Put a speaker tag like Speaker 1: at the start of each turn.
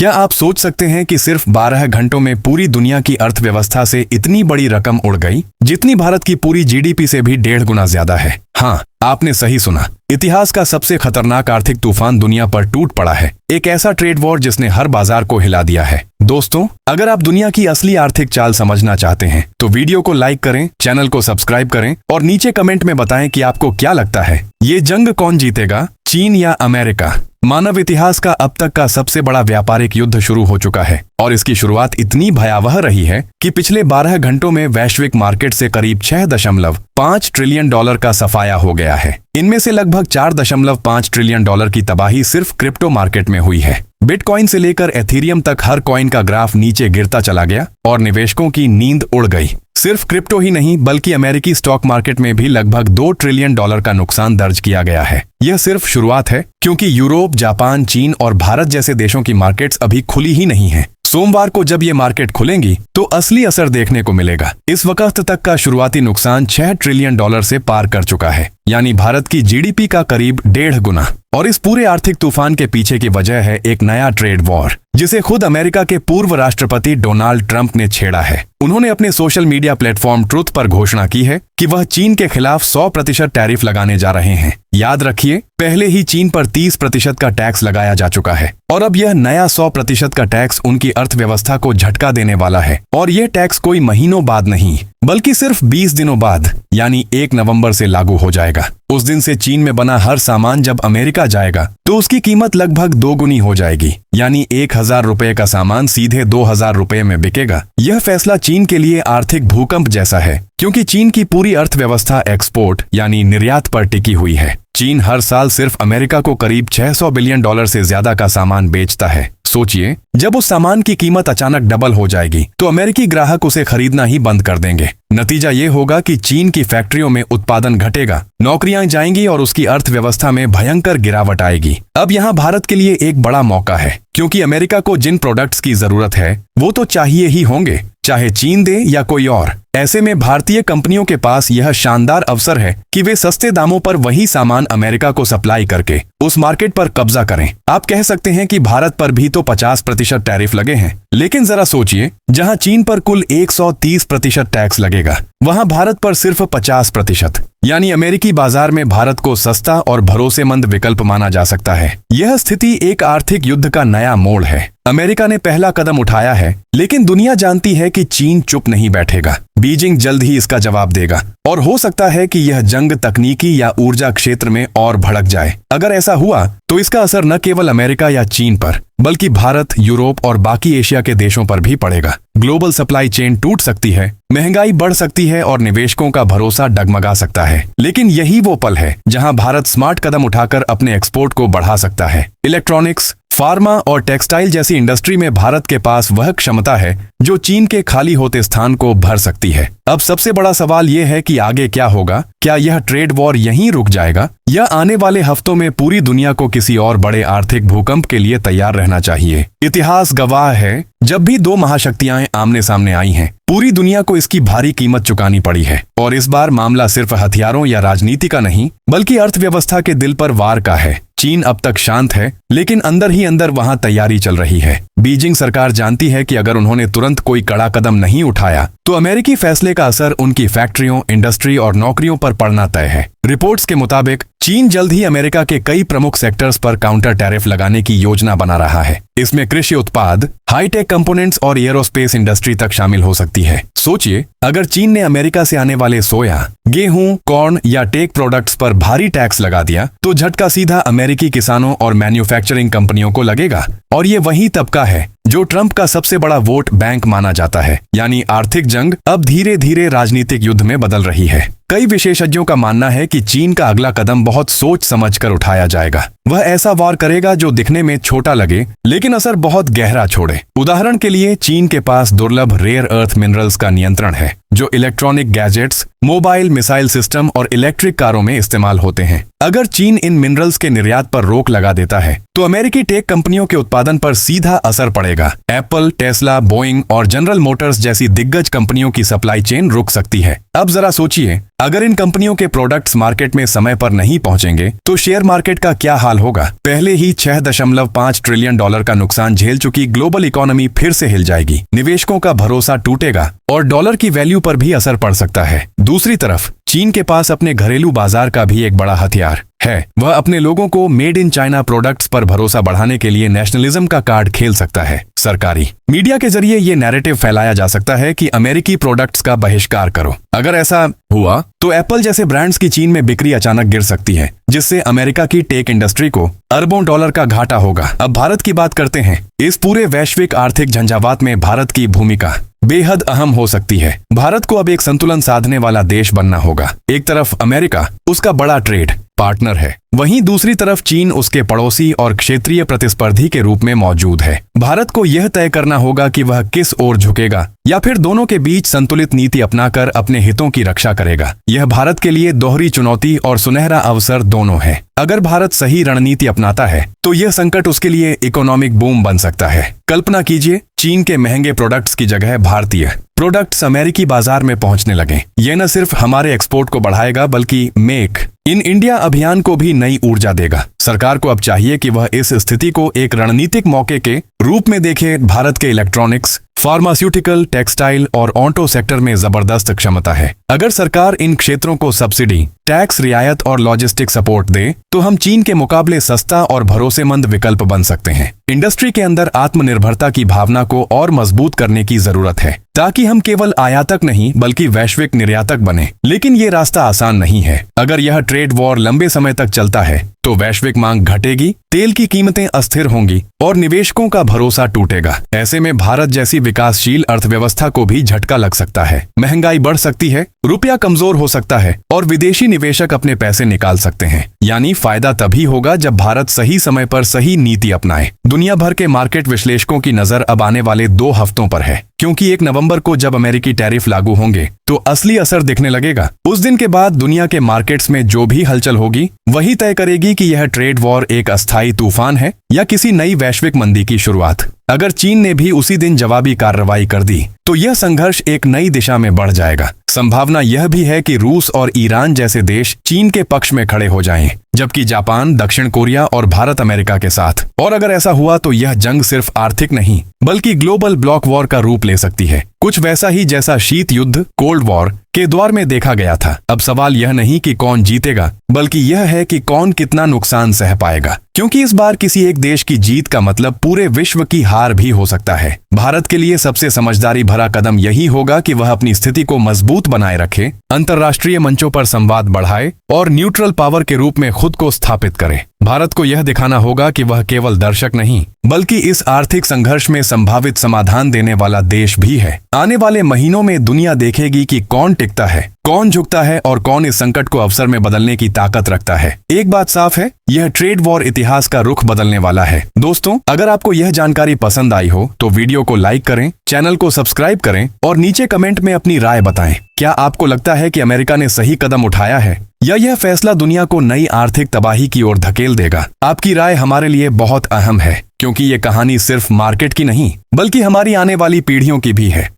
Speaker 1: क्या आप सोच सकते हैं कि सिर्फ 12 घंटों में पूरी दुनिया की अर्थव्यवस्था से इतनी बड़ी रकम उड़ गई, जितनी भारत की पूरी जीडीपी से भी 1.5 गुना ज्यादा है। हाँ, आपने सही सुना। इतिहास का सबसे खतरनाक आर्थिक तूफान दुनिया पर टूट पड़ा है। एक ऐसा ट्रेड वॉर जिसने हर बाजार को हिला दिया है। दोस्तों, अगर आप दुनिया की असली आर्थिक चाल समझना चाहते हैं तो वीडियो को लाइक करें, चैनल को सब्सक्राइब करें और नीचे कमेंट में बताएं कि आपको क्या लगता है, ये जंग कौन जीतेगा, चीन या अमेरिका। मानव इतिहास का अब तक का सबसे बड़ा व्यापारिक युद्ध शुरू हो चुका है और इसकी शुरुआत इतनी भयावह रही है कि पिछले 12 घंटों में वैश्विक मार्केट से करीब 6.5 ट्रिलियन डॉलर का सफाया हो गया है। इनमें से लगभग 4.5 ट्रिलियन डॉलर की तबाही सिर्फ क्रिप्टो मार्केट में हुई है। बिटकॉइन से लेकर एथीरियम तक हर कॉइन का ग्राफ नीचे गिरता चला गया और निवेशकों की नींद उड़ गई। सिर्फ क्रिप्टो ही नहीं बल्कि अमेरिकी स्टॉक मार्केट में भी लगभग 2 ट्रिलियन डॉलर का नुकसान दर्ज किया गया है। यह सिर्फ शुरुआत है, क्योंकि यूरोप, जापान, चीन और भारत जैसे देशों की मार्केट्स अभी खुली ही नहीं है। सोमवार को जब ये मार्केट खुलेंगी तो असली असर देखने को मिलेगा। इस वक्त तक का शुरुआती नुकसान 6 ट्रिलियन डॉलर से पार कर चुका है, यानी भारत की जीडीपी का करीब 1.5 गुना। और इस पूरे आर्थिक तूफान के पीछे की वजह है एक नया ट्रेड वॉर, जिसे खुद अमेरिका के पूर्व राष्ट्रपति डोनाल्ड ट्रंप ने छेड़ा है। उन्होंने अपने सोशल मीडिया प्लेटफॉर्म ट्रुथ पर घोषणा की है कि वह चीन के खिलाफ 100% टैरिफ लगाने जा रहे हैं। याद रखिए, पहले ही चीन पर 30% का टैक्स लगाया जा चुका है और अब यह नया 100% का टैक्स उनकी अर्थव्यवस्था को झटका देने वाला है। और यह टैक्स कोई महीनों बाद नहीं, बल्कि सिर्फ 20 दिनों बाद, यानी 1 नवंबर से लागू हो जाएगा। उस दिन से चीन में बना हर सामान जब अमेरिका जाएगा तो उसकी कीमत लगभग 2 गुनी हो जाएगी, यानी 1000 रुपए का सामान सीधे 2000 रुपए में बिकेगा। यह फैसला चीन के लिए आर्थिक भूकंप जैसा है, क्योंकि चीन की पूरी अर्थव्यवस्था एक्सपोर्ट यानी निर्यात पर टिकी हुई है। चीन हर साल सिर्फ अमेरिका को करीब 600 बिलियन डॉलर से ज्यादा का सामान बेचता है। सोचिए, जब उस सामान की कीमत अचानक डबल हो जाएगी तो अमेरिकी ग्राहक उसे खरीदना ही बंद कर देंगे। नतीजा ये होगा कि चीन की फैक्ट्रियों में उत्पादन घटेगा, नौकरियां जाएंगी और उसकी अर्थव्यवस्था में भयंकर गिरावट आएगी। अब यहाँ भारत के लिए एक बड़ा मौका है, क्योंकि अमेरिका को जिन प्रोडक्ट्स की जरूरत है वो तो चाहिए ही होंगे, चाहे चीन दे या कोई और। ऐसे में भारतीय कंपनियों के पास यह शानदार अवसर है कि वे सस्ते दामों पर वही सामान अमेरिका को सप्लाई करके उस मार्केट पर कब्जा करें। आप कह सकते हैं कि भारत पर भी तो 50% टैरिफ लगे हैं, लेकिन जरा सोचिए, जहां चीन पर कुल 130% टैक्स लगेगा, वहां भारत पर सिर्फ 50%, यानी अमेरिकी बाजार में भारत को सस्ता और भरोसेमंद विकल्प माना जा सकता है। यह स्थिति एक आर्थिक युद्ध का नया मोड़ है। अमेरिका ने पहला कदम उठाया है, लेकिन दुनिया जानती है कि चीन चुप नहीं बैठेगा। बीजिंग जल्द ही इसका जवाब देगा और हो सकता है कि यह जंग तकनीकी या ऊर्जा क्षेत्र में और भड़क जाए। अगर ऐसा हुआ तो इसका असर न केवल अमेरिका या चीन पर, बल्कि भारत, यूरोप और बाकी एशिया के देशों पर भी पड़ेगा। ग्लोबल सप्लाई चेन टूट सकती है, महंगाई बढ़ सकती है और निवेशकों का भरोसा डगमगा सकता है। लेकिन यही वो पल है जहां भारत स्मार्ट कदम उठाकर अपने एक्सपोर्ट को बढ़ा सकता है। इलेक्ट्रॉनिक्स, फार्मा और टेक्सटाइल जैसी इंडस्ट्री में भारत के पास वह क्षमता है जो चीन के खाली होते स्थान को भर सकती है। अब सबसे बड़ा सवाल यह है कि आगे क्या होगा। क्या यह ट्रेड वॉर यहीं रुक जाएगा या आने वाले हफ्तों में पूरी दुनिया को किसी और बड़े आर्थिक भूकंप के लिए तैयार रहना चाहिए? इतिहास गवाह है, जब भी 2 महाशक्तियां आमने सामने आई हैं, पूरी दुनिया को इसकी भारी कीमत चुकानी पड़ी है। और इस बार मामला सिर्फ हथियारों या राजनीति का नहीं, बल्कि अर्थव्यवस्था के दिल पर वार का है। चीन अब तक शांत है, लेकिन अंदर ही अंदर वहां तैयारी चल रही है। बीजिंग सरकार जानती है कि अगर उन्होंने तुरंत कोई कड़ा कदम नहीं उठाया तो अमेरिकी फैसले का असर उनकी फैक्ट्रियों, इंडस्ट्री और नौकरियों पर पड़ना तय है। रिपोर्ट्स के मुताबिक चीन जल्द ही अमेरिका के कई प्रमुख सेक्टर्स पर काउंटर टैरिफ लगाने की योजना बना रहा है। इसमें कृषि उत्पाद, हाईटेक कंपोनेंट्स और एयरोस्पेस इंडस्ट्री तक शामिल हो सकती है। सोचिए, अगर चीन ने अमेरिका से आने वाले सोया, गेहूं, कॉर्न या टेक प्रोडक्ट्स पर भारी टैक्स लगा दिया तो झटका सीधा अमेरिकी किसानों और मैन्युफैक्चरिंग कंपनियों को लगेगा। और ये वही तबका है जो ट्रंप का सबसे बड़ा वोट बैंक माना जाता है। यानी आर्थिक जंग अब धीरे धीरे राजनीतिक युद्ध में बदल रही है। कई विशेषज्ञों का मानना है कि चीन का अगला कदम बहुत सोच समझकर उठाया जाएगा। वह ऐसा वार करेगा जो दिखने में छोटा लगे लेकिन असर बहुत गहरा छोड़े। उदाहरण के लिए, चीन के पास दुर्लभ रेयर अर्थ मिनरल्स का नियंत्रण है, जो electronic gadgets, mobile, missile system और इलेक्ट्रिक कारों में इस्तेमाल होते हैं। अगर चीन इन मिनरल्स के निर्यात पर रोक लगा देता है तो अमेरिकी टेक कंपनियों के उत्पादन पर सीधा असर पड़ेगा। एप्पल, टेस्ला, बोइंग और जनरल मोटर्स जैसी दिग्गज कंपनियों की सप्लाई चेन रुक सकती है। अब जरा सोचिए, अगर इन कंपनियों के प्रोडक्ट्स मार्केट में समय पर नहीं पहुंचेंगे तो शेयर मार्केट का क्या हाल होगा। पहले ही 6.5 ट्रिलियन डॉलर का नुकसान झेल चुकी ग्लोबल इकोनॉमी फिर से हिल जाएगी, निवेशकों का भरोसा टूटेगा और डॉलर की वैल्यू पर भी असर पड़ सकता है। दूसरी तरफ चीन के पास अपने घरेलू बाजार का भी एक बड़ा हथियार है। वह अपने लोगों को मेड इन चाइना प्रोडक्ट्स पर भरोसा बढ़ाने के लिए नेशनलिज्म का कार्ड खेल सकता है। सरकारी मीडिया के जरिए ये नैरेटिव फैलाया जा सकता है कि अमेरिकी प्रोडक्ट्स का बहिष्कार करो। अगर ऐसा हुआ तो एप्पल जैसे ब्रांड्स की चीन में बिक्री अचानक गिर सकती है, जिससे अमेरिका की टेक इंडस्ट्री को अरबों डॉलर का घाटा होगा। अब भारत की बात करते हैं। इस पूरे वैश्विक आर्थिक झंझावात में भारत की भूमिका बेहद अहम हो सकती है। भारत को अब एक संतुलन साधने वाला देश बनना होगा। एक तरफ अमेरिका उसका बड़ा ट्रेड पार्टनर है, वहीं दूसरी तरफ चीन उसके पड़ोसी और क्षेत्रीय प्रतिस्पर्धी के रूप में मौजूद है। भारत को यह तय करना होगा कि वह किस ओर झुकेगा या फिर दोनों के बीच संतुलित नीति अपनाकर अपने हितों की रक्षा करेगा। यह भारत के लिए दोहरी चुनौती और सुनहरा अवसर दोनों है। अगर भारत सही रणनीति अपनाता है तो यह संकट उसके लिए इकोनॉमिक बूम बन सकता है। कल्पना कीजिए चीन के महंगे प्रोडक्ट्स की जगह भारतीय प्रोडक्ट्स अमेरिकी बाजार में पहुंचने लगे। यह न सिर्फ हमारे एक्सपोर्ट को बढ़ाएगा बल्कि मेक इन इंडिया अभियान को भी नई ऊर्जा देगा। सरकार को अब चाहिए कि वह इस स्थिति को एक रणनीतिक मौके के रूप में देखे। भारत के इलेक्ट्रॉनिक्स, फार्मास्यूटिकल, टेक्सटाइल और ऑटो सेक्टर में जबरदस्त क्षमता है। अगर सरकार इन क्षेत्रों को सब्सिडी, टैक्स रियायत और लॉजिस्टिक सपोर्ट दे तो हम चीन के मुकाबले सस्ता और भरोसेमंद विकल्प बन सकते हैं। इंडस्ट्री के अंदर आत्मनिर्भरता की भावना को और मजबूत करने की जरूरत है ताकि हम केवल आयातक नहीं बल्कि वैश्विक निर्यातक बने। लेकिन ये रास्ता आसान नहीं है। अगर यह ट्रेड वॉर लंबे समय तक चलता है तो वैश्विक मांग घटेगी, तेल की कीमतें अस्थिर होंगी और निवेशकों का भरोसा टूटेगा। ऐसे में भारत जैसी विकासशील अर्थव्यवस्था को भी झटका लग सकता है। महंगाई बढ़ सकती है, रुपया कमजोर हो सकता है और विदेशी निवेशक अपने पैसे निकाल सकते हैं। यानी फायदा तभी होगा जब भारत सही समय पर सही नीति अपनाए। दुनिया भर के मार्केट विश्लेषकों की नजर अब आने वाले 2 हफ्तों पर है, क्योंकि 1 नवंबर को जब अमेरिकी टैरिफ लागू होंगे तो असली असर दिखने लगेगा। उस दिन के बाद दुनिया के मार्केट्स में जो भी हलचल होगी वही तय करेगी कि यह ट्रेड वॉर एक अस्थायी तूफान है या किसी नई वैश्विक मंदी की शुरुआत। अगर चीन ने भी उसी दिन जवाबी कार्रवाई कर दी तो यह संघर्ष एक नई दिशा में बढ़ जाएगा। संभावना यह भी है कि रूस और ईरान जैसे देश चीन के पक्ष में खड़े हो जाएं, जबकि जापान, दक्षिण कोरिया और भारत अमेरिका के साथ। और अगर ऐसा हुआ तो यह जंग सिर्फ आर्थिक नहीं बल्कि ग्लोबल ब्लॉक वॉर का रूप ले सकती है, कुछ वैसा ही जैसा शीत युद्ध, कोल्ड वॉर के द्वार में देखा गया था। अब सवाल यह नहीं कि कौन जीतेगा बल्कि यह है कि कौन कितना नुकसान सह पाएगा, क्योंकि इस बार किसी एक देश की जीत का मतलब पूरे विश्व की हार भी हो सकता है। भारत के लिए सबसे समझदारी भरा कदम यही होगा कि वह अपनी स्थिति को मजबूत बनाए रखे, अंतर्राष्ट्रीय मंचों पर संवाद बढ़ाए और न्यूट्रल पावर के रूप में खुद को स्थापित करे। भारत को यह दिखाना होगा कि वह केवल दर्शक नहीं बल्कि इस आर्थिक संघर्ष में संभावित समाधान देने वाला देश भी है। आने वाले महीनों में दुनिया देखेगी कि कौन टिकता है, कौन झुकता है और कौन इस संकट को अवसर में बदलने की ताकत रखता है। एक बात साफ है, यह ट्रेड वॉर इतिहास का रुख बदलने वाला है। दोस्तों, अगर आपको यह जानकारी पसंद आई हो तो वीडियो को लाइक करें, चैनल को सब्सक्राइब करें और नीचे कमेंट में अपनी राय बताएं। क्या आपको लगता है कि अमेरिका ने सही कदम उठाया है या यह फैसला दुनिया को नई आर्थिक तबाही की ओर धकेल देगा? आपकी राय हमारे लिए बहुत अहम है, क्योंकि ये कहानी सिर्फ मार्केट की नहीं बल्कि हमारी आने वाली पीढ़ियों की भी है।